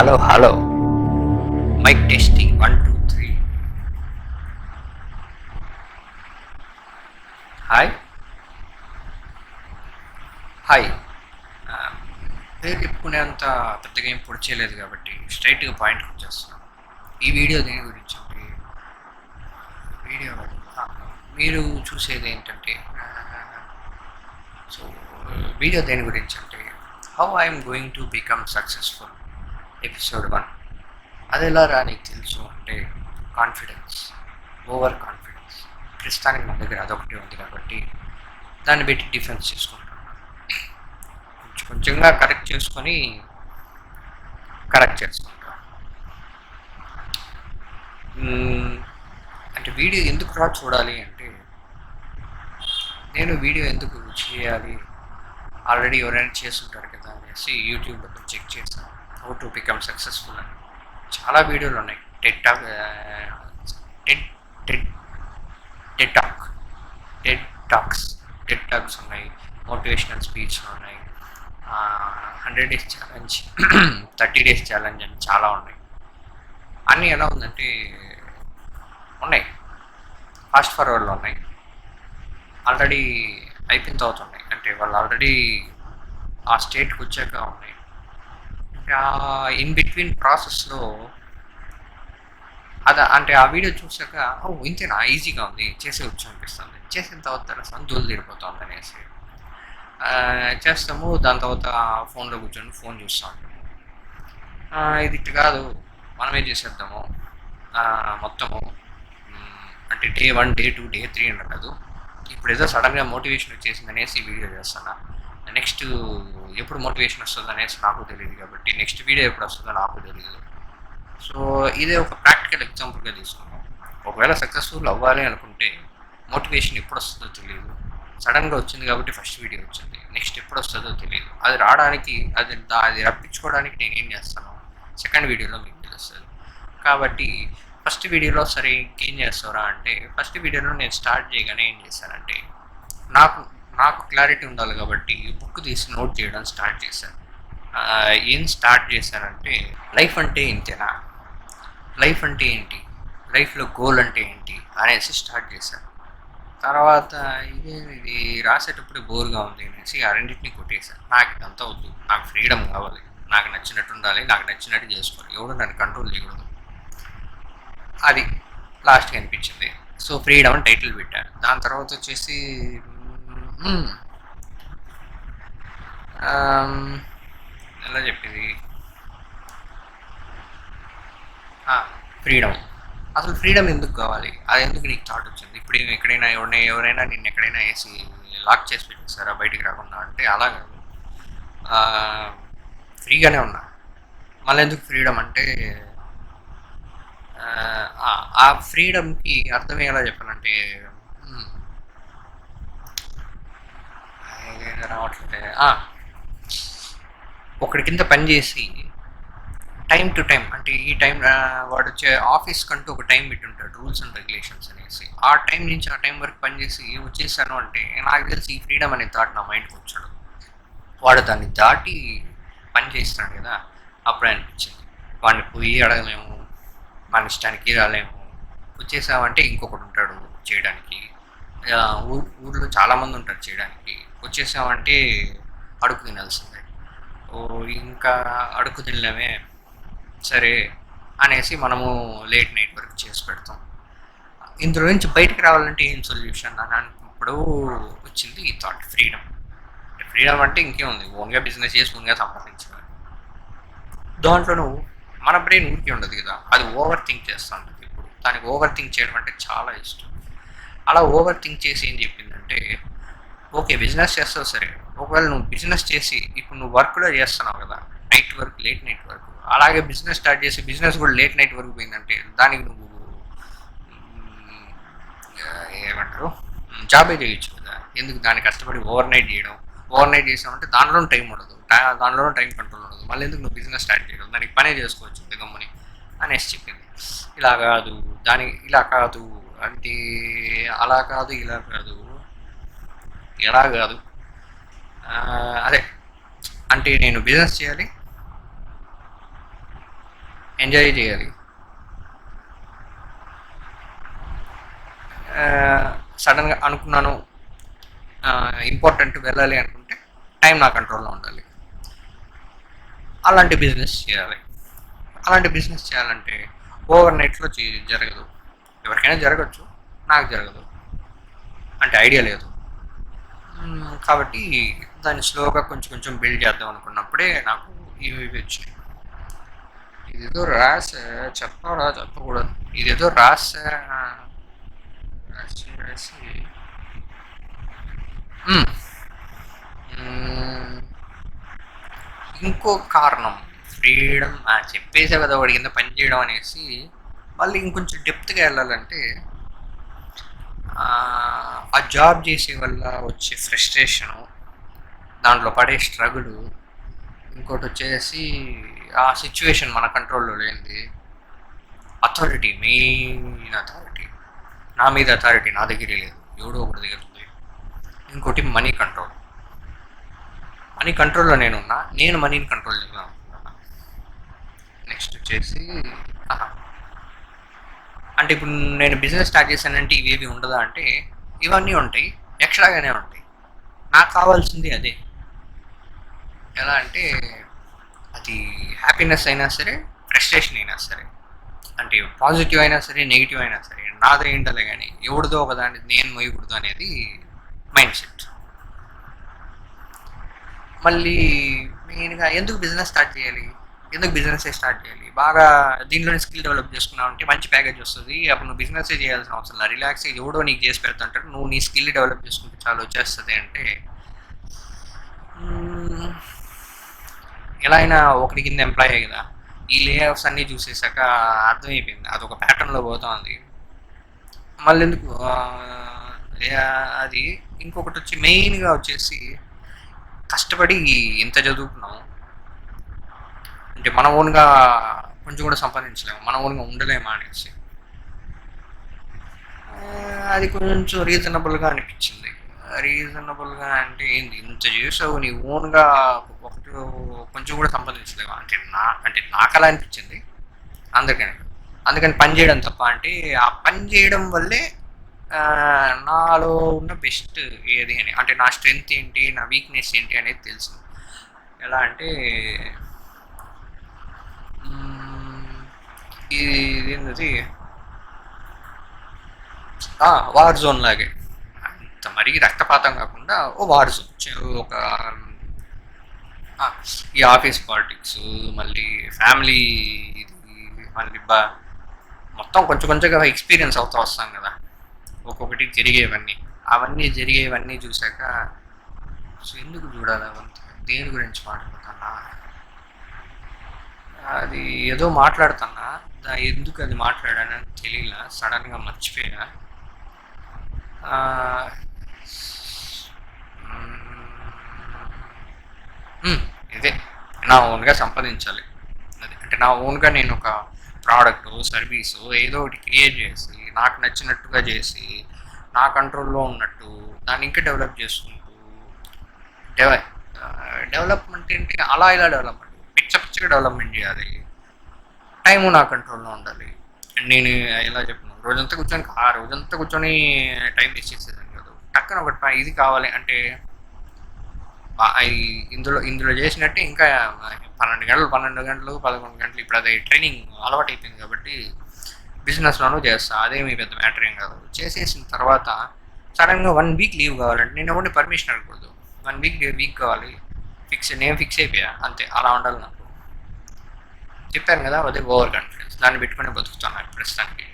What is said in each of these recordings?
Hello. Mike testing 1 2 3. Hi. Hi. పేరు చెప్పుకునేంత పెద్దగా ఏం పొడి చేయలేదు కాబట్టి స్ట్రైట్గా పాయింట్కి వచ్చేస్తున్నాం. ఈ వీడియో దేని గురించి అంటే వీడియో మీరు చూసేది ఏంటంటే సో వీడియో దేని గురించి అంటే how I'm going to become successful episode 1. అది ఎలా రా నీకు తెలుసు అంటే కాన్ఫిడెన్స్, ఓవర్ కాన్ఫిడెన్స్. ప్రస్తుతానికి మన దగ్గర అదొకటి ఉంది కాబట్టి దాన్ని పెట్టి డిఫెన్స్ చేసుకుంటాను. కొంచెంగా కరెక్ట్ చేసుకుంటాను. అంటే వీడియో ఎందుకు రా చూడాలి అంటే నేను వీడియో ఎందుకు చేయాలి, ఆల్రెడీ ఎవరైనా చేస్తుంటారు కదా అనేసి యూట్యూబ్లో చెక్ చేశాను. హౌ టు బికమ్ సక్సెస్ఫుల్ అని చాలా వీడియోలు ఉన్నాయి. టెడ్ టాక్స్ ఉన్నాయి, మోటివేషనల్ స్పీచ్లు ఉన్నాయి, 100 days ఛాలెంజ్ 30 days ఛాలెంజ్ అని చాలా ఉన్నాయి. అన్నీ ఎలా ఉందంటే ఉన్నాయి, ఫాస్ట్ ఫార్వర్డ్లో ఉన్నాయి, ఆల్రెడీ అయిపోయిన తర్వాత ఉన్నాయి, అంటే వాళ్ళు ఆల్రెడీ ఆ స్టేట్కి వచ్చాక ఉన్నాయి. ఇన్ బిట్వీన్ ప్రాసెస్లో అంటే ఆ వీడియో చూసాక ఇంతేనా, ఈజీగా ఉంది, చేసేవచ్చు అనిపిస్తుంది. చేసిన తర్వాత సంతులు తీరిపోతుంది అనేసి చేస్తాము. దాని తర్వాత ఫోన్లో కూర్చొని ఫోన్ చూస్తాము. ఇది ఇట్లా కాదు, మనమే చేసేద్దాము మొత్తము. అంటే డే 1 డే 2 డే 3 అని కాదు. ఇప్పుడు ఏదో సడన్గా మోటివేషన్ వచ్చేసింది అనేసి వీడియో చేస్తాను. నెక్స్ట్ ఎప్పుడు మోటివేషన్ వస్తుంది అనేసి నాకు తెలియదు కాబట్టి నెక్స్ట్ వీడియో ఎప్పుడు వస్తుందో నాకు తెలియదు. సో ఇదే ఒక ప్రాక్టికల్ ఎగ్జాంపుల్గా తీసుకున్నాం. ఒకవేళ సక్సెస్ఫుల్ అవ్వాలి అనుకుంటే మోటివేషన్ ఎప్పుడు వస్తుందో తెలియదు. సడన్గా వచ్చింది కాబట్టి ఫస్ట్ వీడియో వచ్చింది, నెక్స్ట్ ఎప్పుడు వస్తుందో తెలియదు. అది రావడానికి అది రప్పించుకోవడానికి నేను ఏం చేస్తాను సెకండ్ వీడియోలో మీకు తెలుస్తుంది. కాబట్టి ఫస్ట్ వీడియోలో సరే ఇంకేం చేస్తారా అంటే ఫస్ట్ వీడియోలో నేను స్టార్ట్ చేయగానే ఏం చేశానంటే నాకు క్లారిటీ ఉండాలి కాబట్టి బుక్ తీసి నోట్ చేయడం స్టార్ట్ చేశాను. ఏం స్టార్ట్ చేశానంటే లైఫ్ అంటే ఇంతేనా, లైఫ్ అంటే ఏంటి, లైఫ్లో గోల్ అంటే ఏంటి అనేసి స్టార్ట్ చేశాను. తర్వాత ఇది రాసేటప్పుడు బోర్గా ఉంది అనేసి ఆ రెండింటిని కొట్టేశాను. నాకు ఇదంతా వద్దు, నాకు ఫ్రీడమ్ కావాలి, నాకు నచ్చినట్టు ఉండాలి, నాకు నచ్చినట్టు చేసుకోవాలి, ఎవరు నన్ను కంట్రోల్ చేయకూడదు. అది లాస్ట్గా అనిపించింది. సో ఫ్రీడమ్ అని టైటిల్ పెట్టాను. దాని తర్వాత వచ్చేసి ఎలా చెప్పింది ఫ్రీడమ్. అసలు ఫ్రీడమ్ ఎందుకు కావాలి, అది ఎందుకు నీకు థాట్ వచ్చింది? ఇప్పుడు ఎక్కడైనా ఎవరైనా నిన్ను ఎక్కడైనా వేసి లాక్ చేసి పెట్టేస్తారా బయటికి రాకుండా అంటే అలా కాదు, ఫ్రీగానే ఉన్నా. మళ్ళీ ఎందుకు ఫ్రీడమ్ అంటే ఆ ఫ్రీడమ్కి అర్థం ఎలా చెప్పాలంటే రావట్లే. ఒకటి కింద పని చేసి టైం టు టైం, అంటే ఈ టైం వాడు వచ్చే ఆఫీస్ కంటూ ఒక టైం పెట్టుంటాడు, రూల్స్ అండ్ రెగ్యులేషన్స్ అనేసి. ఆ టైం నుంచి ఆ టైం వరకు పనిచేసి వచ్చేసాను అంటే నాకు తెలిసి ఈ ఫ్రీడమ్ అనే థాట్ నా మైండ్కి వచ్చాడు. వాడు దాన్ని దాటి పని చేస్తున్నాడు కదా, అప్పుడే అనిపించింది వాడిని పోయి అడగలేము, మన ఇష్టానికి రాలేము. వచ్చేసామంటే ఇంకొకటి ఉంటాడు చేయడానికి, ఊర్లో చాలామంది ఉంటారు చేయడానికి. వచ్చేసామంటే అడుగు తినాల్సిందే. ఇంకా అడుగు తినలేమే సరే అనేసి మనము లేట్ నైట్ వరకు చేసి పెడతాం. ఇందులో నుంచి బయటకు రావాలంటే ఏం సొల్యూషన్ అని అన్నప్పుడు వచ్చింది ఈ థాట్, ఫ్రీడమ్. ఫ్రీడమ్ అంటే ఇంకేముంది, ఓన్గా బిజినెస్ చేసి ఓన్గా సంపాదించాలి. దాంట్లోనూ మన బ్రెయిన్ ఊరికి ఉండదు కదా, అది ఓవర్ థింక్ చేస్తూ ఉంటుంది. ఇప్పుడు దానికి ఓవర్ థింక్ చేయడం అంటే చాలా ఇష్టం. అలా ఓవర్ థింక్ చేసి ఏం చెప్పిందంటే ఓకే బిజినెస్ చేస్తావు సరే, ఒకవేళ నువ్వు బిజినెస్ చేసి ఇప్పుడు నువ్వు వర్క్లో చేస్తున్నావు కదా, night work, late night work, అలాగే బిజినెస్ స్టార్ట్ చేసి బిజినెస్ కూడా లేట్ నైట్ వరకు పోయిందంటే దానికి నువ్వు ఏమంటారు జాబే చేయొచ్చు కదా. ఎందుకు దాన్ని కష్టపడి ఓవర్ నైట్ చేయడం? ఓవర్ నైట్ చేసామంటే దానిలోనూ టైం ఉండదు, దానిలోనూ టైం కంట్రోల్ ఉండదు. మళ్ళీ ఎందుకు నువ్వు బిజినెస్ స్టార్ట్ చేయడం, దానికి పనే చేసుకోవచ్చు గమ్మని అనేసి చెప్పింది. ఇలా కాదు, ఇలా కాదు అంటే అలా కాదు, ఇలా కాదు, ఎలా కాదు, అదే అంటే నేను బిజినెస్ చేయాలి, ఎంజాయ్ చేయాలి. సడన్గా అనుకున్నాను ఇంపార్టెంట్ వెళ్ళాలి అనుకుంటే టైం నా కంట్రోల్లో ఉండాలి. అలాంటి బిజినెస్ చేయాలి. అలాంటి బిజినెస్ చేయాలంటే ఓవర్ నైట్లో జరగదు. ఎవరికైనా జరగచ్చు, నాకు జరగదు. అంటే ఐడియా లేదు. కాబట్టి దాన్ని స్లోగా కొంచెం కొంచెం బిల్డ్ చేద్దాం అనుకున్నప్పుడే నాకు ఇవి వచ్చినాయి. ఇదేదో రాసా, చెప్పాలా చెప్పకూడదు. ఇదేదో రాసా, రాసి రాసి మ్, మ్, ఇంకో కారణం ఫ్రీడమ్ చెప్పేసే కదా వాడి కింద పని చేయడం అనేసి. మళ్ళీ ఇంకొంచెం డెప్త్గా వెళ్ళాలంటే ఆ జాబ్ చేసే వల్ల వచ్చే ఫ్రస్ట్రేషను, దాంట్లో పడే స్ట్రగులు, ఇంకోటి వచ్చేసి ఆ సిచ్యువేషన్ మన కంట్రోల్లో లేనిది, అథారిటీ, మెయిన్ అథారిటీ, నా మీద అథారిటీ నా దగ్గరే లేదు, ఎవడో ఒకటి దగ్గర ఉంది. ఇంకోటి మనీ కంట్రోల్. మనీ కంట్రోల్లో నేను మనీని కంట్రోల్ చేయాలనుకుంటున్నా. నెక్స్ట్ వచ్చేసి అంటే ఇప్పుడు నేను బిజినెస్ స్టార్ట్ చేశానంటే ఇవేవి ఉండదా అంటే ఇవన్నీ ఉంటాయి, ఎక్స్ట్రాగానే ఉంటాయి. నాకు కావాల్సింది అదే. ఎలా అంటే అది హ్యాపీనెస్ అయినా సరే, ఫ్రస్ట్రేషన్ అయినా సరే, అంటే పాజిటివ్ అయినా సరే, నెగిటివ్ అయినా సరే, నాదేంటలే కానీ ఎవరిదో ఒకదాన్ని నేను మోయకూడదు అనేది మైండ్ సెట్. మళ్ళీ మెయిన్గా ఎందుకు బిజినెస్ స్టార్ట్ చేయాలి, ఎందుకు బిజినెస్ స్టార్ట్ చేయాలి, బాగా దీనిలోనే స్కిల్ డెవలప్ చేసుకున్నావు అంటే మంచి ప్యాకేజ్ వస్తుంది. అప్పుడు నువ్వు బిజినెస్ చేయాల్సిన అవసరం లేదు, రిలాక్స్ ఎవడో నీకు చేసి పెడతాంటారు, నువ్వు నీ స్కిల్ డెవలప్ చేసుకుంటే చాలా వచ్చేస్తుంది అంటే ఎలా అయినా ఒకటి కింద ఎంప్లాయ్ కదా. ఈ లే ఆఫ్స్ అన్నీ చూసేసాక అర్థమైపోయింది అదొక ప్యాటర్న్లో పోతుంది. మళ్ళీ ఎందుకు అది. ఇంకొకటి వచ్చి మెయిన్గా వచ్చేసి కష్టపడి ఇంత చదువుకున్నాం అంటే మన ఓన్గా కొంచెం కూడా సంపాదించలేము, మన ఓన్గా ఉండలేమా అనేసి అది కొంచెం రీజనబుల్గా అనిపించింది. రీజనబుల్గా అంటే ఏంది, ఇంత చేసావు నీ ఓన్గా ఒకటి కొంచెం కూడా సంపాదించలేవా అంటే నాకు అలా అనిపించింది. అందుకని పని చేయడం తప్ప అంటే ఆ పని చేయడం వల్లే నాలో ఉన్న బెస్ట్ ఏది అని, అంటే నా స్ట్రెంగ్త్ ఏంటి, నా వీక్నెస్ ఏంటి అనేది తెలుసు. ఎలా అంటే ఇది వార్ జోన్ లాగే, అంత మరీ రక్తపాతం కాకుండా ఓ వార్ జోన్. ఒక ఈ ఆఫీస్ పాలిటిక్స్, మళ్ళీ ఫ్యామిలీ, ఇది మళ్ళీ మొత్తం కొంచెం కొంచెంగా ఎక్స్పీరియన్స్ అవుతూ వస్తాం కదా ఒక్కొక్కటి అవన్నీ చూశాక సో ఎందుకు చూడాలి అవంతా, దేని గురించి మాట్లాడుతున్నా, అది ఏదో మాట్లాడుతున్నా, ఎందుకు అది మాట్లాడానని తెలియలా, సడన్గా మర్చిపోయా. ఇదే నా ఓన్గా సంపాదించాలి. అది అంటే నా ఓన్గా నేను ఒక ప్రోడక్ట్, సర్వీసు ఏదో ఒకటి క్రియేట్ చేసి నాకు నచ్చినట్టుగా చేసి నా కంట్రోల్లో ఉన్నట్టు దాన్ని ఇంకా డెవలప్ చేసుకుంటూ డెవలప్మెంట్ ఏంటి అలా ఇలా డెవలప్మెంట్ పిచ్చగా డెవలప్మెంట్ చేయాలి. టైము నా కంట్రోల్లో ఉండాలి. నేను ఎలా చెప్పినాను, రోజంతా కూర్చొని టైం వేస్ట్ చేసేదాన్ని కాదు. టక్కన ఒకటి ఇది కావాలి అంటే ఇందులో చేసినట్టే ఇంకా 12 గంటలు 11 గంటలు ఇప్పుడు అది ట్రైనింగ్ అలవాటు అయిపోయింది కాబట్టి బిజినెస్లోనూ చేస్తా, అదేమి పెద్ద మ్యాటర్ ఏం కాదు. చేసేసిన తర్వాత సడన్గా 1 వీక్ లీవ్ కావాలంటే నేను ఎవరిని పర్మిషన్ అడగకూడదు. 1 వీక్ కావాలి, నేను ఫిక్స్ అయిపోయా అంతే. అలా ఉండాలి నాకు. చెప్పాను కదా అదే ఓవర్ కాన్ఫిడెన్స్, దాన్ని పెట్టుకుని బతుకుతాను ప్రస్తుతానికి.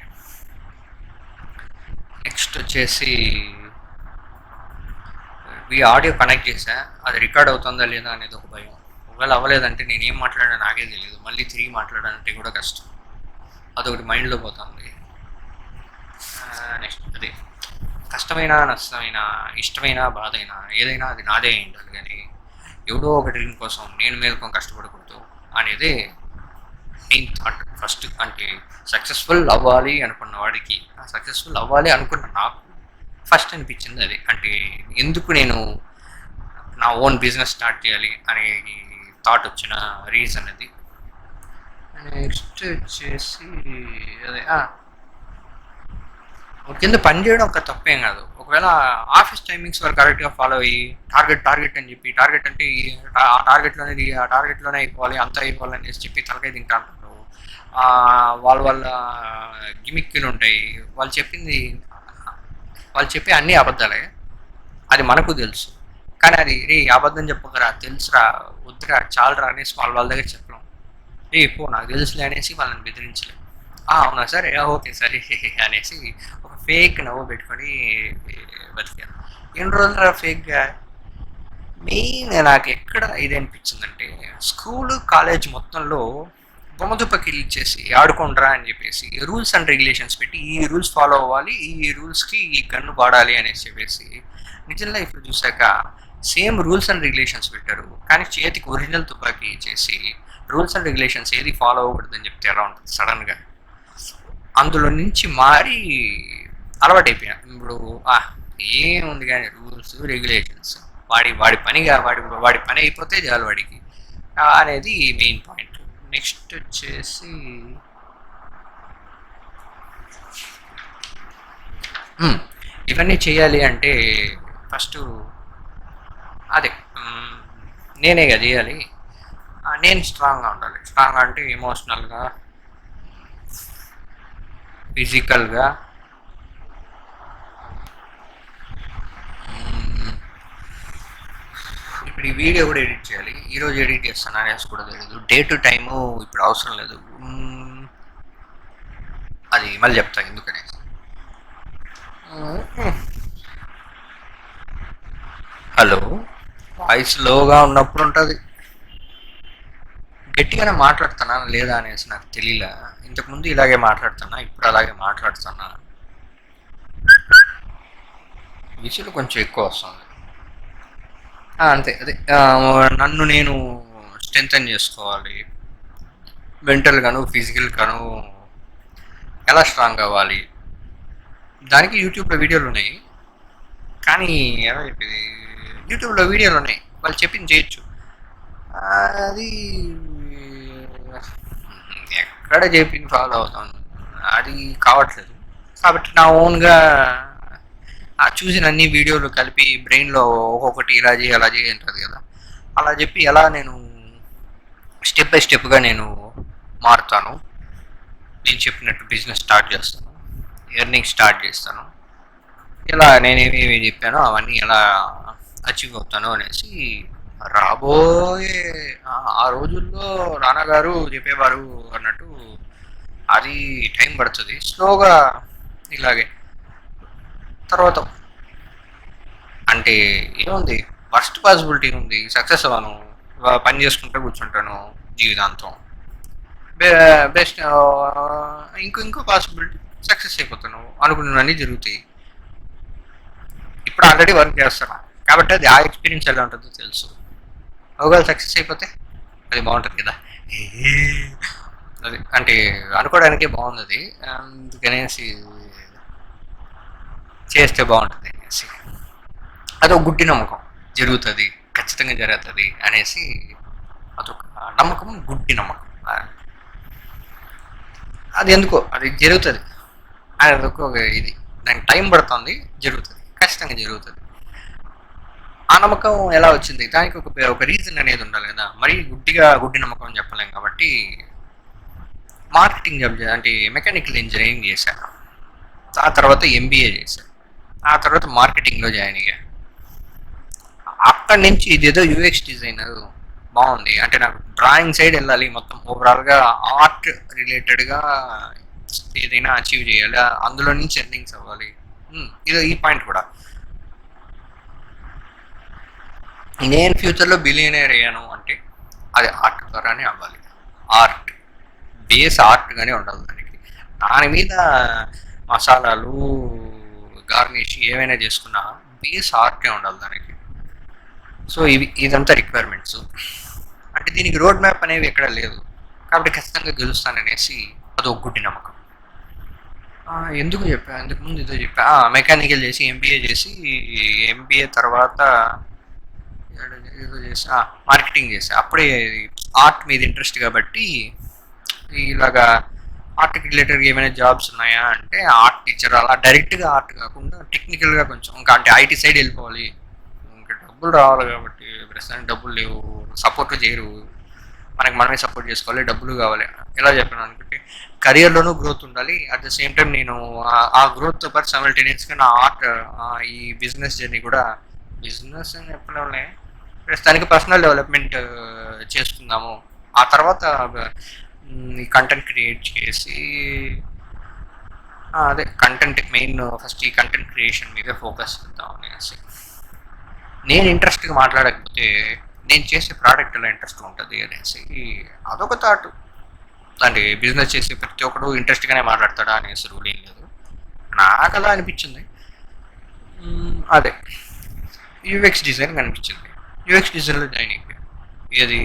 నెక్స్ట్ వచ్చేసి ఈ ఆడియో కనెక్ట్ చేసా, అది రికార్డ్ అవుతుందా లేదా అనేది ఒక భయం. ఒకవేళ అవ్వలేదంటే నేనేం మాట్లాడా నాకే తెలియదు, మళ్ళీ తిరిగి మాట్లాడాలంటే కూడా కష్టం. అదొకటి మైండ్లో పోతుంది. నెక్స్ట్ అదే కష్టమైన, నష్టమైన, ఇష్టమైన, బాధ అయినా ఏదైనా అది నాదే అయి ఉండాలి కానీ ఎవడో ఒక డ్రీమ్ కోసం నేను మేలుకొని కష్టపడకూడదు అనేది మెయిన్ థాట్ ఫస్ట్. అంటే సక్సెస్ఫుల్ అవ్వాలి అనుకున్న వాడికి, సక్సెస్ఫుల్ అవ్వాలి అనుకున్న నాకు ఫస్ట్ అనిపించింది అది. అంటే ఎందుకు నేను నా ఓన్ బిజినెస్ స్టార్ట్ చేయాలి అనే థాట్ వచ్చిన రీజన్ అది. నెక్స్ట్ వచ్చేసి అదే కింద పని చేయడం ఒక తప్పేం కాదు. ఒకవేళ ఆఫీస్ టైమింగ్స్ వాళ్ళు కరెక్ట్గా ఫాలో అయ్యి టార్గెట్ అని చెప్పి టార్గెట్ అంటే ఆ టార్గెట్లోనే అయిపోవాలి, అంతా అయిపోవాలి అనేసి చెప్పి తలకాయ తింటా ఉంటారు. వాళ్ళ గిమిక్కులు ఉంటాయి. వాళ్ళు చెప్పింది వాళ్ళు చెప్పే అన్ని అబద్ధాలే, అది మనకు తెలుసు. కానీ అది రే అబద్ధం చెప్పకరా, తెలుసురా, వద్దురా, చాలరా అనేసి వాళ్ళ దగ్గర చెప్పలేం. ఏ పో నాకు తెలుసులే అనేసి వాళ్ళని బెదిరించలేం. అవునా సరే, ఓకే సరే అనేసి ఒక ఫేక్ నవ్వు పెట్టుకొని బతికాను. ఎన్ని రోజులు ఫేక్గా. మెయిన్ నాకు ఎక్కడ ఇది అనిపించిందంటే, స్కూల్ కాలేజ్ మొత్తంలో బొమ్మదుప్పకి ఇచ్చేసి ఆడుకుంటారా అని చెప్పేసి రూల్స్ అండ్ రెగ్యులేషన్స్ పెట్టి ఈ రూల్స్ ఫాలో అవ్వాలి, ఈ రూల్స్కి ఈ గన్ను వాడాలి అనేసి చెప్పేసి నిజం లైఫ్లో చూశాక సేమ్ రూల్స్ అండ్ రెగ్యులేషన్స్ పెట్టారు. కానీ చేతికి ఒరిజినల్ తుపాకీ ఇచ్చేసి రూల్స్ అండ్ రెగ్యులేషన్స్ ఏది ఫాలో అవ్వకూడదని చెప్తే ఎలా ఉంటుంది సడన్గా. అందులో నుంచి మారి అలవాటైపోయా. ఇప్పుడు ఏముంది కానీ రూల్స్ రెగ్యులేషన్స్, వాడి పనిగా వాడి పని అయిపోతే చాలు వాడికి అనేది మెయిన్ పాయింట్. నెక్స్ట్ వచ్చేసి ఇవన్నీ చేయాలి అంటే ఫస్ట్ అదే నేనేగా చేయాలి. నేను స్ట్రాంగ్గా ఉండాలి. స్ట్రాంగ్ అంటే ఎమోషనల్గా, ఫిజికల్గా. ఇప్పుడు ఈ వీడియో కూడా ఎడిట్ చేయాలి. ఈరోజు ఎడిట్ చేస్తాను అనేసి కూడా తెలియదు. డే టు టైము ఇప్పుడు అవసరం లేదు. అది మళ్ళీ చెప్తాను ఎందుకనేసి. హలో, వాయిస్ లోగా ఉన్నప్పుడు ఉంటుంది. గట్టిగానే మాట్లాడుతున్నా లేదా అనేసి నాకు తెలియలా. ఇంతకుముందు ఇలాగే మాట్లాడుతున్నా, ఇప్పుడు అలాగే మాట్లాడుతున్నా. విసులు కొంచెం ఎక్కువ వస్తుంది. అంతే, అదే నన్ను నేను స్ట్రెంథన్ చేసుకోవాలి. మెంటల్గాను ఫిజికల్గాను ఎలా స్ట్రాంగ్ అవ్వాలి, దానికి యూట్యూబ్లో వీడియోలు ఉన్నాయి. కానీ ఎలా చెప్పేది, యూట్యూబ్లో వీడియోలు ఉన్నాయి, వాళ్ళు చెప్పింది చేయొచ్చు. అది ఎక్కడ చెప్పింది ఫాలో అవుతాను, అది కావట్లేదు. కాబట్టి నా ఓన్గా చూసిన అన్ని వీడియోలు కలిపి బ్రెయిన్లో ఒక్కొక్కటి ఇలా చేయి అలా చేయి అంటుంది కదా, అలా చెప్పి ఎలా నేను స్టెప్ బై స్టెప్గా నేను మారుతాను. నేను చెప్పినట్టు బిజినెస్ స్టార్ట్ చేస్తాను, ఎర్నింగ్ స్టార్ట్ చేస్తాను, ఇలా నేనేమేమి చెప్పానో అవన్నీ ఎలా అచీవ్ అవుతాను అనేసి. రాబోయే ఆ రోజుల్లో నాన్నగారు చెప్పేవారు అన్నట్టు అది టైం పడుతుంది, స్లోగా ఇలాగే. తర్వాత అంటే ఏముంది, ఫస్ట్ పాసిబిలిటీ ఉంది, సక్సెస్ అవ్వను, పని చేసుకుంటూ కూర్చుంటాను జీవితాంతం. బెస్ట్ ఇంకో పాసిబిలిటీ, సక్సెస్ అయిపోతాను, అనుకున్నవన్నీ జరుగుతాయి. ఇప్పుడు ఆల్రెడీ వర్క్ చేస్తాను కాబట్టి అది ఆ ఎక్స్పీరియన్స్ ఎలా ఉంటుందో తెలుసు. ఒకవేళ సక్సెస్ అయిపోతే అది బాగుంటుంది కదా. అది అంటే అనుకోవడానికే బాగుంది, అందుకనేసి చేస్తే బాగుంటుంది అనేసి అదొక గుడ్డి నమ్మకం. జరుగుతుంది, ఖచ్చితంగా జరుగుతుంది అనేసి అదొక నమ్మకం, గుడ్డి నమ్మకం. అది ఎందుకో అది జరుగుతుంది, అదొక ఇది, దానికి టైం పడుతుంది, జరుగుతుంది, ఖచ్చితంగా జరుగుతుంది. ఆ నమ్మకం ఎలా వచ్చింది, దానికి ఒక రీజన్ అనేది ఉండాలి కదా. మరీ గుడ్డి నమ్మకం అని చెప్పలేం. కాబట్టి మార్కెటింగ్ జాబ్ అంటే మెకానికల్ ఇంజనీరింగ్ చేశాను, ఆ తర్వాత ఎంబీఏ చేశాను, ఆ తర్వాత మార్కెటింగ్లో జాయిన్ అయ్యా. అక్కడి నుంచి ఇదేదో యూఎక్స్ డిజైనర్ బాగుంది అంటే, నాకు డ్రాయింగ్ సైడ్ వెళ్ళాలి, మొత్తం ఓవరాల్గా ఆర్ట్ రిలేటెడ్గా ఏదైనా అచీవ్ చేయాలి, అందులో నుంచి ఎర్నింగ్స్ అవ్వాలి. ఇది ఈ పాయింట్ కూడా. నేను ఫ్యూచర్లో బిలియనర్ అయ్యాను అంటే అది ఆర్ట్ ద్వారానే అవ్వాలి. ఆర్ట్ బేస్ ఆర్ట్గానే ఉండాలి, దాని మీద మసాలాలు గార్నిష్ ఏమైనా చేసుకున్నా బేస్ ఆర్టే ఉండాలి దానికి. సో ఇదంతా రిక్వైర్మెంట్స్. అంటే దీనికి రోడ్ మ్యాప్ అనేవి ఎక్కడ లేదు, కాబట్టి ఖచ్చితంగా గెలుస్తాననేసి అదొక గుడ్డి నమ్మకం. ఎందుకు చెప్పా, అంతకుముందు ఏదో చెప్పా, మెకానికల్ చేసి ఎంబీఏ తర్వాత ఏదో చేసి మార్కెటింగ్ చేసి, అప్పుడే ఆర్ట్ మీద ఇంట్రెస్ట్ కాబట్టి ఇలాగా ఆర్ట్కి రిలేటెడ్గా ఏమైనా జాబ్స్ ఉన్నాయా అంటే ఆర్ట్ టీచర్ అలా డైరెక్ట్గా ఆర్ట్ కాకుండా టెక్నికల్గా కొంచెం ఇంకా అంటే ఐటీ సైడ్ వెళ్ళిపోవాలి. ఇంకా డబ్బులు రావాలి కాబట్టి ప్రస్తుతానికి డబ్బులు లేవు, సపోర్ట్ చేయరు, మనకి మనమే సపోర్ట్ చేసుకోవాలి, డబ్బులు కావాలి. ఎలా చెప్పాను అనుకుంటే కెరియర్లోనూ గ్రోత్ ఉండాలి, అట్ ద సేమ్ టైం నేను ఆ గ్రోత్తో పాటు సైమల్టేనియస్గా నా ఆర్ట్ ఈ బిజినెస్ జర్నీ కూడా, బిజినెస్ అని చెప్పడంలే ప్రస్తుతానికి పర్సనల్ డెవలప్మెంట్ చేసుకుందాము. ఆ తర్వాత ఈ కంటెంట్ క్రియేట్ చేసి అదే కంటెంట్ మెయిన్ ఫస్ట్ ఈ కంటెంట్ క్రియేషన్ మీద ఫోకస్ చేద్దాం అనేసి. నేను ఇంట్రెస్ట్గా మాట్లాడకపోతే నేను చేసే ప్రోడక్ట్ ఎలా ఇంట్రెస్ట్ ఉంటుంది అనేసి అదొక థాట్. అంటే బిజినెస్ చేసే ప్రతి ఒక్కడు ఇంట్రెస్ట్గానే మాట్లాడతాడా అనేసి రూల్ ఏం లేదు, నాకు అలా అనిపించింది. అదే యూఎక్స్ డిజైన్ కనిపించింది, యూఎక్స్ డిజైన్లో జాయిన్ అయిపోయాను. ఇది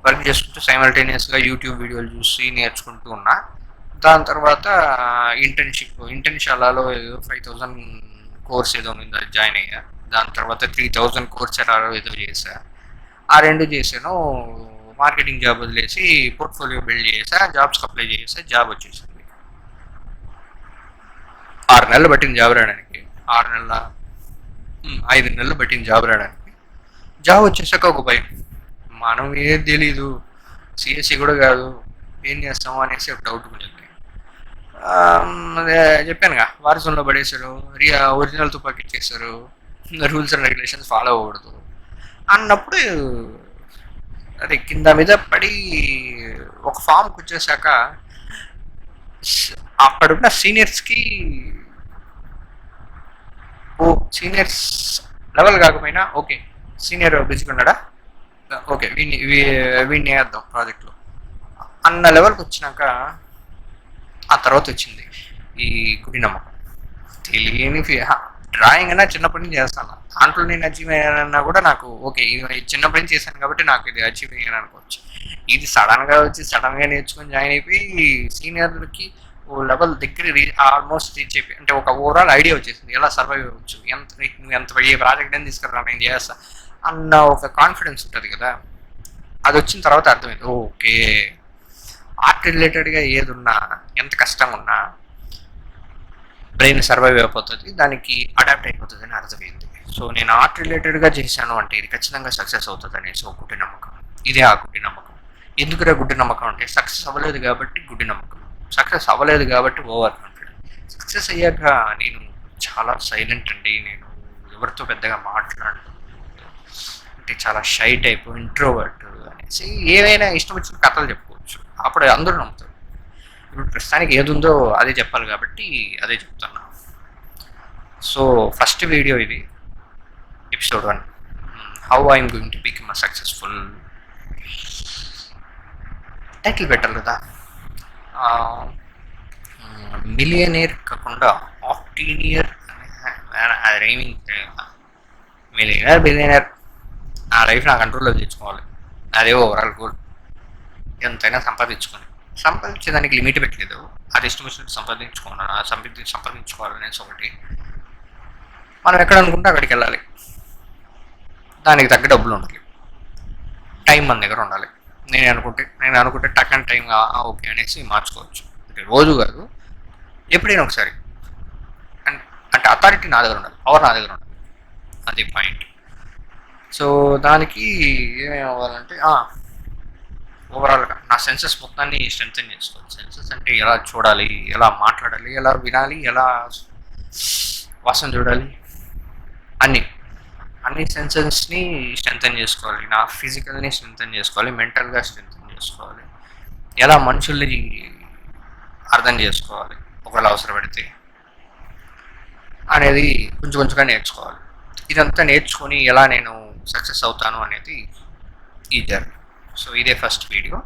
వర్క్ చేసుకుంటూ సైమల్టేనియస్గా యూట్యూబ్ వీడియోలు చూసి నేర్చుకుంటూ ఉన్నా. దాని తర్వాత ఇంటర్న్షాలలో ఏదో 5,000 కోర్స్ ఏదో ఉంది, అది జాయిన్ అయ్యా. దాని తర్వాత 3,000 కోర్స్ ఏదో చేశా. ఆ రెండు చేశాను. మార్కెటింగ్ జాబ్ వదిలేసి పోర్ట్ఫోలియో బిల్డ్ చేసా, జాబ్స్కి అప్లై చేసా, జాబ్ వచ్చేసింది. 6 నెలలు పట్టింది జాబ్ రావడానికి. 6 నెలల 5 నెలలు పట్టింది జాబ్ రావడానికి. జాబ్ వచ్చేసాక ఒక భయం, మనం ఏం తెలీదు, సిఎస్సి కూడా కాదు, ఏం చేస్తాము అనేసి ఒక డౌట్ ఉండేది. అదే చెప్పానుగా, వారసంలో పడేశారు, ఒరిజినల్ తుపాకి ఇచ్చేస్తారు, రూల్స్ అండ్ రెగ్యులేషన్స్ ఫాలో అవ్వకూడదు అన్నప్పుడు అదే కింద మీద పడి ఒక ఫామ్కి వచ్చేసాక అక్కడున్న సీనియర్స్కి, ఓ సీనియర్స్ లెవెల్ కాకపోయినా ఓకే సీనియర్ బిజీగా ఉన్నాడా, ఓకే వీడిని వేద్దాం ప్రాజెక్ట్లో అన్న లెవెల్కి వచ్చినాక ఆ తర్వాత వచ్చింది ఈ గుడి నమ్మకం. తెలియని డ్రాయింగ్ అన్నా చిన్నప్పటి నుంచి చేస్తాను, దాంట్లో నేను అచీవ్ అయ్యానన్నా కూడా నాకు ఓకే, ఇది చిన్నప్పటి నుంచి చేశాను కాబట్టి నాకు ఇది అచీవ్ అయ్యాను అనుకోవచ్చు. ఇది సడన్గా వచ్చి సడన్గా నేర్చుకొని జాయిన్ అయిపోయి సీనియర్లకి ఓ లెవెల్ దగ్గర ఆల్మోస్ట్ రీచ్ అయిపోయి, అంటే ఒక ఓవరాల్ ఐడియా వచ్చేసింది ఎలా సర్వైవ్ అవ్వచ్చు, నువ్వు ఎంత ఏ ప్రాజెక్ట్ అని తీసుకురా నేను చేస్తా అన్న ఒక కాన్ఫిడెన్స్ ఉంటుంది కదా. అది వచ్చిన తర్వాత అర్థమైంది, ఓకే ఆర్ట్ రిలేటెడ్గా ఏది ఉన్నా ఎంత కష్టంగా ఉన్నా బ్రెయిన్ సర్వైవ్ అయిపోతుంది, దానికి అడాప్ట్ అయిపోతుంది అని అర్థమైంది. సో నేను ఆర్ట్ రిలేటెడ్గా చేశాను అంటే ఇది ఖచ్చితంగా సక్సెస్ అవుతుంది అనేసి ఒక గుడ్డి నమ్మకం. ఇదే ఆ గుడ్డి నమ్మకం. ఎందుకురా గుడ్డి నమ్మకం అంటే సక్సెస్ అవ్వలేదు కాబట్టి గుడ్డి నమ్మకం, సక్సెస్ అవ్వలేదు కాబట్టి ఓవర్ కాన్ఫిడెంట్. సక్సెస్ అయ్యాక నేను చాలా సైలెంట్ అండి, నేను ఎవరితో పెద్దగా మాట్లాడను, అంటే చాలా షై టైప్ ఇంట్రోవర్ట్ అనేసి ఏవైనా ఇష్టం వచ్చిన కథలు చెప్పుకోవచ్చు, అప్పుడు అందరూ నమ్ముతారు. ఇప్పుడు ప్రస్తుతానికి ఏది ఉందో అదే చెప్పాలి కాబట్టి అదే చెప్తున్నా. సో ఫస్ట్ వీడియో ఇది, episode 1, how I'm going to become a successful. Title better కదా, మిలియనేర్ కాకుండా ఆప్టీనియర్ అది రైమింగ్. మిలియనర్ బిలియనర్ నా లైఫ్ నా కంట్రోల్లో తెచ్చుకోవాలి, అదే ఓవరాల్ గోల్. ఎంతైనా సంపాదించేదానికి లిమిట్ పెట్టలేదు, అది ఇష్టం వచ్చినట్టు సంపాదించుకోవాలనేసి ఒకటి. మనం ఎక్కడ అనుకుంటే అక్కడికి వెళ్ళాలి, దానికి తగ్గ డబ్బులు ఉండాలి, టైం మన దగ్గర ఉండాలి. నేను అనుకుంటే టక్ అండ్ టైం ఓకే అనేసి మార్చుకోవచ్చు, అంటే రోజు కాదు ఎప్పుడైనా ఒకసారి. అంటే అథారిటీ నా దగ్గర ఉండాలి, పవర్ నా దగ్గర ఉండాలి, అది పాయింట్. సో దానికి ఏమేమి అవ్వాలంటే ఓవరాల్గా నా సెన్సెస్ మొత్తాన్ని స్ట్రెంథెన్ చేసుకోవాలి. సెన్సెస్ అంటే ఎలా చూడాలి, ఎలా మాట్లాడాలి, ఎలా వినాలి, ఎలా వాసన చూడాలి, అన్ని సెన్సెస్ని స్ట్రెంథెన్ చేసుకోవాలి. నా ఫిజికల్ని స్ట్రెంథెన్ చేసుకోవాలి, మెంటల్గా స్ట్రెంథెన్ చేసుకోవాలి, ఎలా మనుషుల్ని అర్థం చేసుకోవాలి ఒకవేళ అవసరపడితే అనేది కొంచెం కొంచెంగా నేర్చుకోవాలి. ఇదంతా నేర్చుకొని ఎలా నేను సక్సెస్ అవుతాను అనేది ఈ జర్నీ. సో ఇదే ఫస్ట్ వీడియో.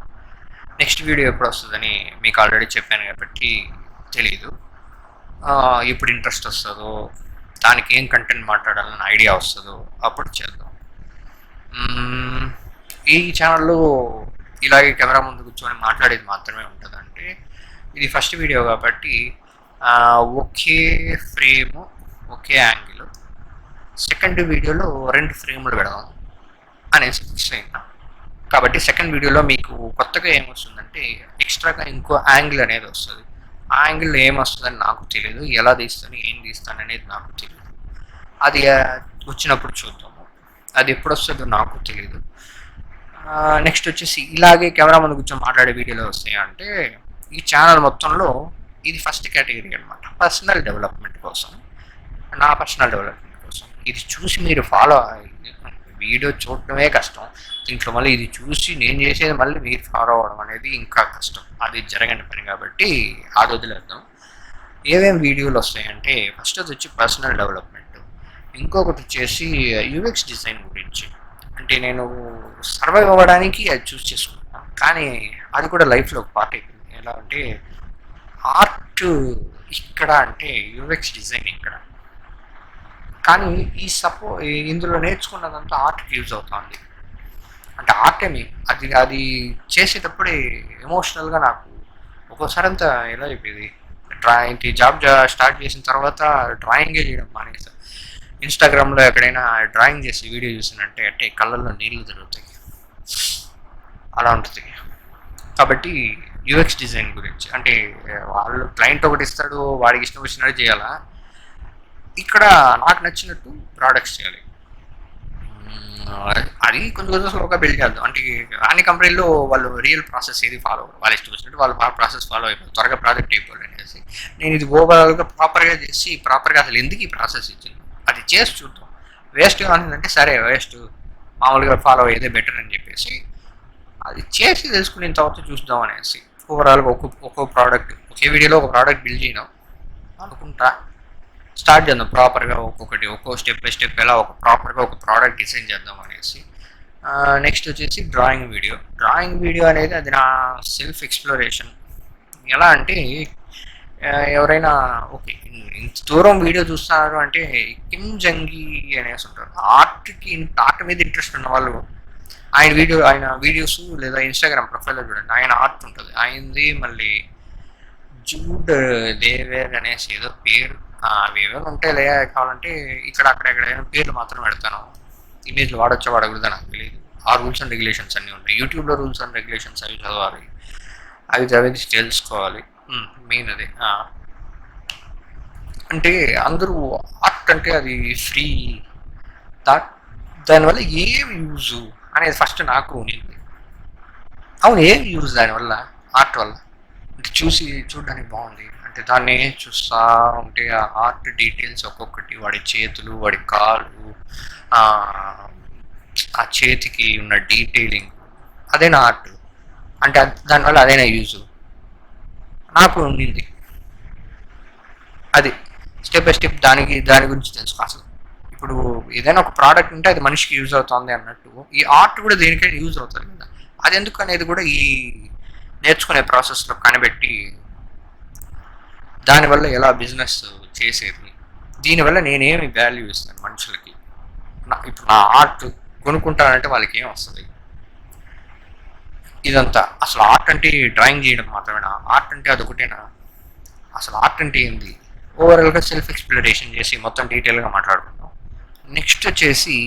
నెక్స్ట్ వీడియో ఎప్పుడు వస్తుందని మీకు ఆల్రెడీ చెప్పాను కాబట్టి తెలీదు, ఇప్పుడు ఇంట్రెస్ట్ వస్తుందో, దానికి ఏం కంటెంట్ మాట్లాడాలని ఐడియా వస్తుందో అప్పుడు చేద్దాం. ఈ ఛానల్లో ఇలాగే కెమెరా ముందు కూర్చొని మాట్లాడేది మాత్రమే ఉంటుంది. అంటే ఇది ఫస్ట్ వీడియో కాబట్టి ఒకే ఫ్రేము, ఒకే యాంగిల్, సెకండ్ వీడియోలో 2 ఫ్రేములు పెడదాం అనేసి ఫిక్స్ అయినా. కాబట్టి సెకండ్ వీడియోలో మీకు కొత్తగా ఏమొస్తుందంటే ఎక్స్ట్రాగా ఇంకో యాంగిల్ అనేది వస్తుంది. ఆ యాంగిల్లో ఏమొస్తుందని నాకు తెలియదు, ఎలా తీస్తాను ఏం తీస్తాను అనేది నాకు తెలియదు. అది వచ్చినప్పుడు చూద్దాము. అది ఎప్పుడు వస్తుందో నాకు తెలియదు. నెక్స్ట్ వచ్చేసి ఇలాగే కెమెరా ముందు కూర్చొని మాట్లాడే వీడియోలు వస్తాయి అంటే ఈ ఛానల్ మొత్తంలో ఇది ఫస్ట్ కేటగిరీ అనమాట. పర్సనల్ డెవలప్మెంట్ కోసం, నా పర్సనల్ డెవలప్మెంట్ కోసం. ఇది చూసి మీరు ఫాలో వీడియో చూడటమే కష్టం, దీంట్లో మళ్ళీ ఇది చూసి నేను చేసేది మళ్ళీ మీరు ఫాలో అవ్వడం అనేది ఇంకా కష్టం. అది జరగని పని కాబట్టి అది వదిలేద్దాం. ఏమేమి వీడియోలు వస్తాయంటే ఫస్ట్ అది వచ్చి పర్సనల్ డెవలప్మెంట్, ఇంకొకటి వచ్చేసి యూఎక్స్ డిజైన్ గురించి. అంటే నేను సర్వైవ్ అవ్వడానికి అది చూస్ చేసుకుంటాను, కానీ అది కూడా లైఫ్లో ఒక పార్ట్ అయిపోయింది. ఎలా అంటే ఆర్ట్ ఇక్కడ అంటే యూఎక్స్ డిజైన్ ఇక్కడ, కానీ ఇందులో నేర్చుకున్నదంతా ఆర్ట్కి యూజ్ అవుతుంది. అంటే ఆర్ట్ ఏమి అది చేసేటప్పుడే ఎమోషనల్గా నాకు ఒక్కోసారి అంతా ఎలా చెప్పేది, డ్రాయింగ్ జాబ్ స్టార్ట్ చేసిన తర్వాత డ్రాయింగే చేయడం మానేస్తాను. ఇన్స్టాగ్రామ్లో ఎక్కడైనా డ్రాయింగ్ చేసి వీడియో చూసినంటే అంటే కళ్ళల్లో నీళ్లు తిరుగుతాయి, అలా ఉంటుంది. కాబట్టి యూఎక్స్ డిజైన్ గురించి అంటే వాళ్ళు క్లయింట్ ఒకటి ఇస్తాడు, వాడికి ఇష్టం వచ్చినట్టు చేయాలా, ఇక్కడ నాకు నచ్చినట్టు ప్రోడక్ట్స్ చేయాలి. అది కొంచెం కొంచెం స్లోగా బిల్డ్ చేద్దాం. అంటే అన్ని కంపెనీల్లో వాళ్ళు రియల్ ప్రాసెస్ ఏది ఫాలో అవ్వరు, వాళ్ళు ఇష్టం వచ్చినట్టు వాళ్ళు ప్రాసెస్ ఫాలో అయిపోయి త్వరగా ప్రాజెక్ట్ అయిపోవాలి అనేసి నేను ఇది ఓవరాల్గా ప్రాపర్గా చేసి ప్రాపర్గా అసలు ఎందుకు ఈ ప్రాసెస్ ఇచ్చింది అది చేసి చూద్దాం. వేస్ట్ కానిదంటే సరే వేస్ట్, మామూలుగా ఫాలో అయ్యేదే బెటర్ అని చెప్పేసి అది చేసి తెలుసుకున్న తర్వాత చూద్దాం అనేసి ఓవరాల్గా ఒక్కో ప్రోడక్ట్ ఒకే వీడియోలో ఒక ప్రోడక్ట్ బిల్డ్ చేయడం అనుకుంటా. స్టార్ట్ చేద్దాం ప్రాపర్గా, ఒక్కో స్టెప్ బై స్టెప్ ఎలా ప్రాపర్గా ఒక ప్రోడక్ట్ డిజైన్ చేద్దాం అనేసి. నెక్స్ట్ వచ్చేసి డ్రాయింగ్ వీడియో అనేది అది నా సెల్ఫ్ ఎక్స్ప్లోరేషన్. ఎలా అంటే ఎవరైనా ఓకే ఇంత దూరం వీడియో చూస్తున్నారు అంటే కిమ్ జంగి అనేసి ఉంటారు, ఆర్ట్ మీద ఇంట్రెస్ట్ ఉన్న వాళ్ళు. ఆయన వీడియోస్ లేదా ఇన్స్టాగ్రామ్ ప్రొఫైల్లో చూడండి, ఆయన ఆర్ట్ ఉంటుంది ఆయనది. మళ్ళీ జూడ్ దేవేర్ అనేసి ఏదో పేరు, అవి ఏమైనా ఉంటాయి కావాలంటే ఇక్కడ ఎక్కడైనా పేర్లు మాత్రం పెడతాను. ఇమేజ్లు వాడొచ్చా వాడకూడదా నాకు తెలియదు. ఆ రూల్స్ అండ్ రెగ్యులేషన్స్ అన్నీ ఉంటాయి యూట్యూబ్లో. రూల్స్ అండ్ రెగ్యులేషన్స్ అవి చదవాలి, అవి చదివి తెలుసుకోవాలి. మెయిన్ అదే. అంటే అందరూ ఆర్ట్ అంటే అది ఫ్రీ, దానివల్ల ఏం యూజ్ అనేది ఫస్ట్ నాకు ఉండింది. అవును, ఏం యూజ్ దానివల్ల, ఆర్ట్ వల్ల అంటే చూడడానికి బాగుంది అంటే దాన్ని చూస్తూ ఉంటే ఆ ఆర్ట్ డీటెయిల్స్ ఒక్కొక్కటి, వాడి చేతులు, వాడి కాళ్ళు, ఆ చేతికి ఉన్న డీటెయిలింగ్, అదేనా ఆర్ట్ అంటే దానివల్ల అదేనా యూజ్ నాకు ఉండింది. అది స్టెప్ బై స్టెప్ దాని గురించి తెలుసుకో. అసలు ఇప్పుడు ఏదైనా ఒక ప్రోడక్ట్ ఉంటే అది మనిషికి యూజ్ అవుతుంది అన్నట్టు ఈ ఆర్ట్ కూడా దేనికైనా యూజ్ అవుతుంది కదా. అది ఎందుకు అనేది కూడా ఈ నేర్చుకునే ప్రాసెస్లో కనిపెట్టి దానివల్ల ఎలా బిజినెస్ చేసేది, దీనివల్ల నేనేమి వాల్యూ ఇస్తాను మనుషులకి. ఇప్పుడు నా ఆర్ట్ కొనుక్కుంటానంటే వాళ్ళకి ఏం వస్తుంది, ఇదంతా. అసలు ఆర్ట్ అంటే డ్రాయింగ్ చేయడం మాత్రమేనా, ఆర్ట్ అంటే అదొకటేనా, అసలు ఆర్ట్ అంటే ఏంది, ఓవరాల్గా సెల్ఫ్ ఎక్స్ప్లోరేషన్ చేసి మొత్తం డీటెయిల్గా మాట్లాడుకుందాం. నెక్స్ట్ వచ్చేసి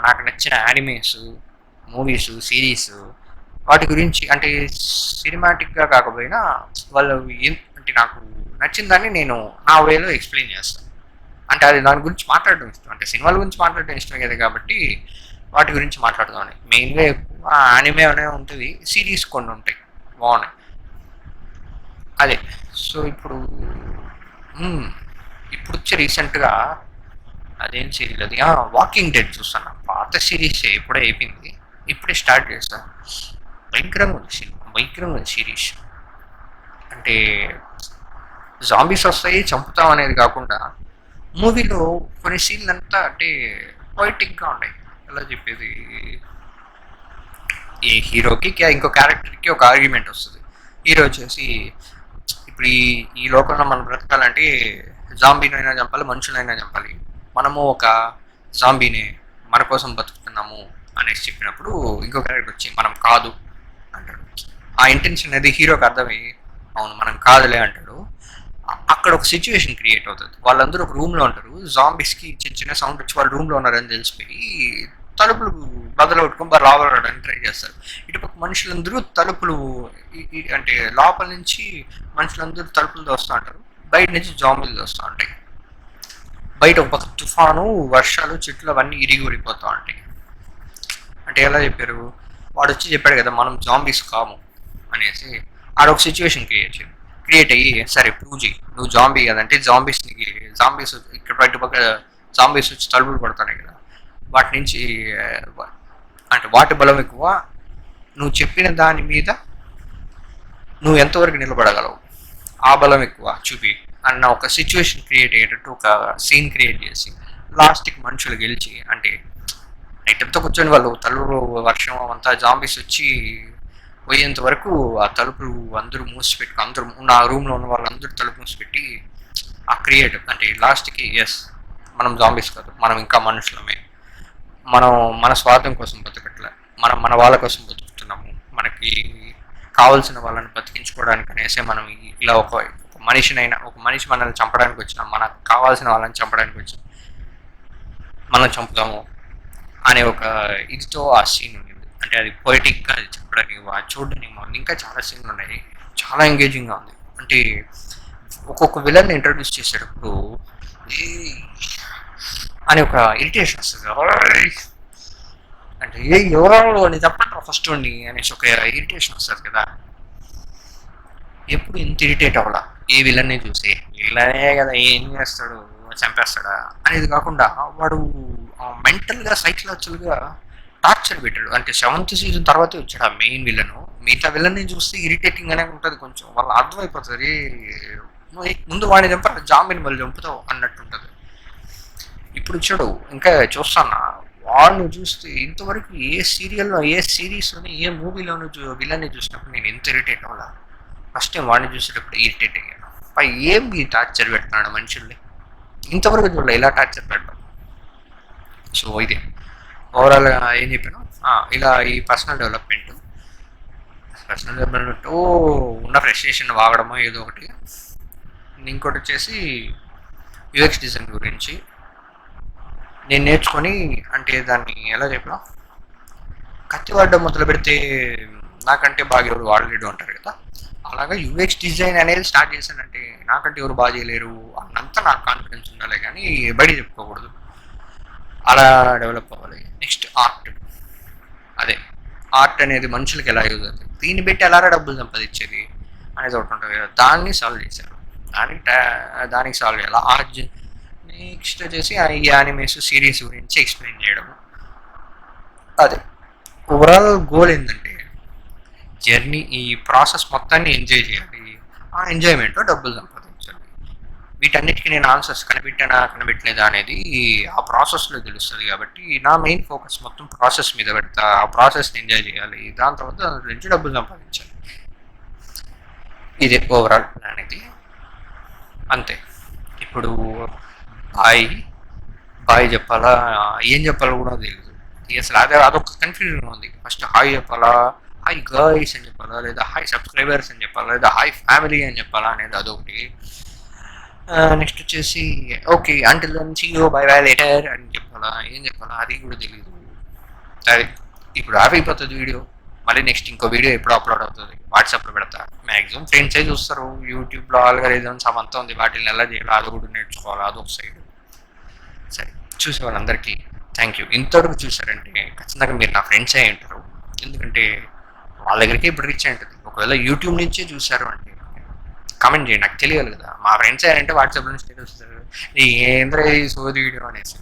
నాకు నచ్చిన యానిమేస్, మూవీస్, సిరీస్, వాటి గురించి. అంటే సినిమాటిక్గా కాకపోయినా వాళ్ళు అంటే నాకు నచ్చిన దాన్ని నేను నా వేలో ఎక్స్ప్లెయిన్ చేస్తాను. అంటే అది దాని గురించి మాట్లాడడం ఇష్టం, అంటే సినిమాల గురించి మాట్లాడడం ఇష్టం కదా, కాబట్టి వాటి గురించి మాట్లాడదామని. మెయిన్గా యానిమే అనే ఉంటుంది, సిరీస్ కొన్ని ఉంటాయి బాగున్నాయి. అదే. సో ఇప్పుడు వచ్చి రీసెంట్గా అదేం సీరియల్ అది వాకింగ్ డెడ్ చూస్తాను. పాత సిరీస్ ఎప్పుడే అయిపోయింది, ఇప్పుడే స్టార్ట్ చేస్తాను. భయంకరంగా ఉంది సిరీస్. అంటే జాంబీస్ వస్తాయి చంపుతాం అనేది కాకుండా మూవీలో కొన్ని సీన్లు అంతా అంటే పొయిటిక్గా ఉన్నాయి. ఎలా చెప్పేది, ఏ హీరోకి ఇంకో క్యారెక్టర్కి ఒక ఆర్గ్యుమెంట్ వస్తుంది. హీరో వచ్చేసి ఇప్పుడు ఈ లోకంలో మనం బ్రతకాలంటే జాంబీనైనా చంపాలి, మనుషులైనా చంపాలి, మనము ఒక జాంబీనే మన కోసం బతుకుతున్నాము అనేసి చెప్పినప్పుడు ఇంకో క్యారెక్టర్ వచ్చి మనం కాదు అంటాడు. ఆ ఇంటెన్షన్ అనేది హీరోకి అర్థమై అవును మనం కాదులే అంటాడు. అక్కడ ఒక సిచ్యువేషన్ క్రియేట్ అవుతుంది. వాళ్ళందరూ ఒక రూమ్లో ఉంటారు, జాంబీస్కి చిన్న చిన్న సౌండ్ వచ్చి వాళ్ళు రూమ్లో ఉన్నారని తెలిసిపోయి తలుపులు బదులు కొట్టుకొని లోపల రావడానికి ట్రై చేస్తారు. ఇటుపక్క మనుషులందరూ తలుపులు అంటే లోపల నుంచి మనుషులందరూ తలుపులు దోస్తూ ఉంటారు, బయట నుంచి జాంబీలు దోస్తూ ఉంటాయి. బయట ఒక పక్క తుఫాను, వర్షాలు, చెట్లు అవన్నీ ఇరిగి ఊడిపోతూ ఉంటాయి. అంటే ఎలా చెప్పారు, వాడు వచ్చి చెప్పాడు కదా మనం జాంబీస్ కాము అనేసి. ఆడొక సిచ్యువేషన్ క్రియేట్ అయ్యి, సరే పూజీ నువ్వు జాంబీ కదంటే జాంబీస్ ఇక్కడ బయట పక్క జాంబీస్ వచ్చి తలుపులు పడుతున్నాయి కదా, వాటి నుంచి అంటే వాటి బలం ఎక్కువ, నువ్వు చెప్పిన దాని మీద నువ్వు ఎంతవరకు నిలబడగలవు, ఆ బలం ఎక్కువ చూపి అన్న ఒక సిచ్యువేషన్ క్రియేట్ అయ్యేటట్టు ఒక సీన్ క్రియేట్ చేసి లాస్ట్కి మనుషులు గెలిచి, అంటే నైట్తో కూర్చొని వాళ్ళు తలుపులు వర్షం అంతా జాంబీస్ వచ్చి పోయేంత వరకు ఆ తలుపులు అందరూ మూసిపెట్టి, అందరూ ఉన్న ఆ రూమ్లో ఉన్న వాళ్ళందరూ తలుపు మూసిపెట్టి ఆ క్రియేట్ అంటే లాస్ట్కి ఎస్ మనం జాంబీస్ కాదు, మనం ఇంకా మనుషులమే, మనం మన స్వార్థం కోసం బతకట్లే, మనం మన వాళ్ళ కోసం బతుకుతున్నాము, మనకి కావాల్సిన వాళ్ళని బతికించుకోవడానికి అనేసి మనం ఇలా ఒక మనిషి మనల్ని చంపడానికి వచ్చిన, మనకు కావాల్సిన వాళ్ళని చంపడానికి వచ్చిన మనం చంపుతాము అనే ఒక ఇదితో ఆ సీన్ ఉంది. అంటే అది పొయిటిక్గా అది చెప్పడానికి చూడడానికి బాగుంది. ఇంకా చాలా సీన్లు ఉన్నాయి, చాలా ఎంగేజింగ్గా ఉంది. అంటే ఒక్కొక్క విలన్ ఇంట్రడ్యూస్ చేసేటప్పుడు అని ఒక ఇరిటేషన్ వస్తుంది, అంటే ఎవరో అని చెప్పండి ఫస్ట్ ఉండి అనేసి ఒక ఇరిటేషన్ వస్తుంది కదా. ఎప్పుడు ఇంత ఇరిటేట్ అవ్వాలా ఏ విలన్ని చూసి, విలనే కదా ఏం చేస్తాడు చంపేస్తాడా అనేది కాకుండా వాడు మెంటల్గా సైకలాజికల్గా టార్చర్ పెట్టాడు. అంటే 7th సీజన్ తర్వాతే వచ్చాడు ఆ మెయిన్ విలను. మిగతా విలన్ని చూస్తే ఇరిటేటింగ్ అనే ఉంటుంది, కొంచెం వాళ్ళ అర్థమైపోతుంది ముందు వాడిని చంపారు జాంబీని మళ్ళీ చంపుతావు అన్నట్టు ఉంటుంది. ఇప్పుడు వచ్చాడు ఇంకా చూస్తానా వాడిని చూస్తే ఇంతవరకు ఏ సీరియల్లో, ఏ సిరీస్లోని, ఏ మూవీలోనూ విలన్ని చూసినప్పుడు నేను ఎంత ఇరిటేట్ అవ్వాలా. ఫస్ట్ టైం వాడిని చూసేటప్పుడు ఇరిటేట్ అయ్యాను. ఏం ఈ టార్చర్ పెడుతున్నాడు మనుషుల్ని, ఇంతవరకు చూడలే ఇలా టార్చర్ పెట్టడం. సో ఇదే ఓవరాల్గా ఏం చెప్పాను, ఇలా ఈ పర్సనల్ డెవలప్మెంట్ ఉన్న ఫ్రస్ట్రేషన్ వాగడమో ఏదో ఒకటి. ఇంకోటి వచ్చేసి యూఎక్స్ డిజైన్ గురించి నేను నేర్చుకొని, అంటే దాన్ని ఎలా చెప్పినా కత్తి వాడడం మొదలు పెడితే నాకంటే బాగా ఎవరు వాడలేడు అంటారు కదా, అలాగా యూఎక్స్ డిజైన్ అనేది స్టార్ట్ చేశానంటే నాకంటే ఎవరు బాగా చేయలేరు అన్నంత నాకు కాన్ఫిడెన్స్ ఉండాలి, కానీ బయట చెప్పుకోకూడదు, అలా డెవలప్ అవ్వాలి. నెక్స్ట్ ఆర్ట్ అనేది మనుషులకి ఎలా యూజ్ అవుతుంది, దీన్ని పెట్టి ఎలారా డబ్బులు సంపాదించేది అనేది ఒకటి ఉంటుంది కదా, దాన్ని సాల్వ్ చేశారు. దానికి సాల్వ్ చేయాలి. నెక్స్ట్ వచ్చేసి ఈ యానిమేస్ సిరీస్ గురించి ఎక్స్ప్లెయిన్ చేయడం. అదే ఓవరాల్ గోల్ ఏంటంటే జర్నీ, ఈ ప్రాసెస్ మొత్తాన్ని ఎంజాయ్ చేయాలి, ఆ ఎంజాయ్మెంట్లో డబ్బులు సంపాదించాలి. వీటన్నిటికీ నేను ఆన్సర్స్ కనిపెట్టలేదా అనేది ఆ ప్రాసెస్లో తెలుస్తుంది. కాబట్టి నా మెయిన్ ఫోకస్ మొత్తం ప్రాసెస్ మీద పెడతా, ఆ ప్రాసెస్ని ఎంజాయ్ చేయాలి, దాని తర్వాత దాని నుంచి డబ్బులు సంపాదించాలి. ఇదే ఓవరాల్ ప్లాన్ ఇది, అంతే. ఇప్పుడు బాయ్ చెప్పాలా, ఏం చెప్పాలో కూడా తెలియదు అసలు. అదొక కన్ఫ్యూజన్ ఉంది. ఫస్ట్ హాయ్ చెప్పాలా, హాయ్ గర్ల్స్ అని చెప్పాలా, లేదా హాయ్ సబ్స్క్రైబర్స్ అని చెప్పాలా, లేదా హాయ్ ఫ్యామిలీ అని చెప్పాలా అనేది అదొకటి. నెక్స్ట్ వచ్చేసి ఓకే అంటిల్ నుంచి బై లేటర్ అని చెప్పాలా, ఏం చెప్పాలా అది కూడా తెలియదు. సరే ఇప్పుడు ఆఫ్ అయిపోతుంది వీడియో, మళ్ళీ నెక్స్ట్ ఇంకో వీడియో ఎప్పుడు అప్లోడ్ అవుతుంది వాట్సాప్లో పెడతా. మ్యాక్సిమం ఫ్రెండ్సే చూస్తారు, యూట్యూబ్లో ఆల్గరిథమ్స్ అవంతా ఉంది, వాటిని ఎలా చేయాలి అది కూడా నేర్చుకోవాలి, అదొక సైడ్. సరే చూసే వాళ్ళందరికీ థ్యాంక్ యూ. ఇంతవరకు చూసారంటే ఖచ్చితంగా మీరు నా ఫ్రెండ్సే ఉంటారు, ఎందుకంటే వాళ్ళ దగ్గరికి ఇప్పుడు రీచ్ అయి ఉంటుంది. ఒకవేళ యూట్యూబ్ నుంచే చూసారు అంటే కామెంట్ చేయండి, నాకు తెలియాలి కదా. మా ఫ్రెండ్స్ అంటే వాట్సాప్ నుంచి తెలుస్తారు ఏంద్ర సోది వీడియో అనేసి.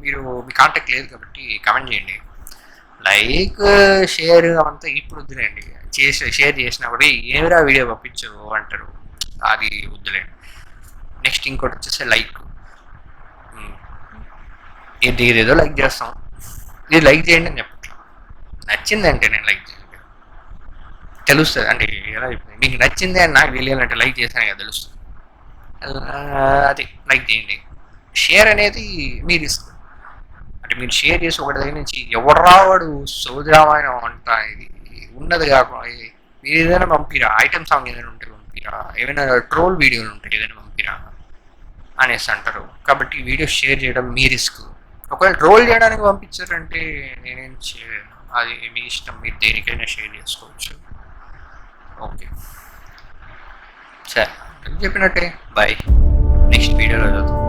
మీరు మీ కాంటాక్ట్ లేదు కాబట్టి కామెంట్ చేయండి. లైక్ షేర్ అవంతా ఇప్పుడు వద్దులేండి, షేర్ చేసినప్పుడు ఏమిరా వీడియో పంపించు అంటారు, అది వద్దులేండి. నెక్స్ట్ ఇంకోటి వచ్చేసి లైక్, ఏదేదో లైక్ చేస్తాం, ఇది లైక్ చేయండి అని చెప్పట్లా, నచ్చిందంటే నేను లైక్ చేయండి తెలుస్తుంది. అంటే ఎలా చెప్తుంది, మీకు నచ్చింది అని నాకు తెలియాలంటే లైక్ చేశాను కదా తెలుస్తుంది, అది లైక్ చేయండి. షేర్ అనేది మీరు ఇస్తారు, అంటే మీరు షేర్ చేసి ఒకటి దగ్గర నుంచి ఎవడరా వాడు సోదరామాయణం అంట ఇది ఉన్నది కాకుండా మీరు ఏదైనా పంపిరా, ఐటమ్ సాంగ్ ఏదైనా ఉంటే పంపిరా, ఏమైనా ట్రోల్ వీడియోలు ఉంటే ఏదైనా పంపిరా అనేసి అంటారు. కాబట్టి వీడియో షేర్ చేయడం మీ రిస్క్, ఒకవేళ ట్రోల్ చేయడానికి పంపించారంటే అది మీ ఇష్టం, మీరు దేనికైనా షేర్ చేసుకోవచ్చు. ఓకే, సరే, చెప్పినట్టే. బాయ్, నెక్స్ట్ వీడియోలో చదువు.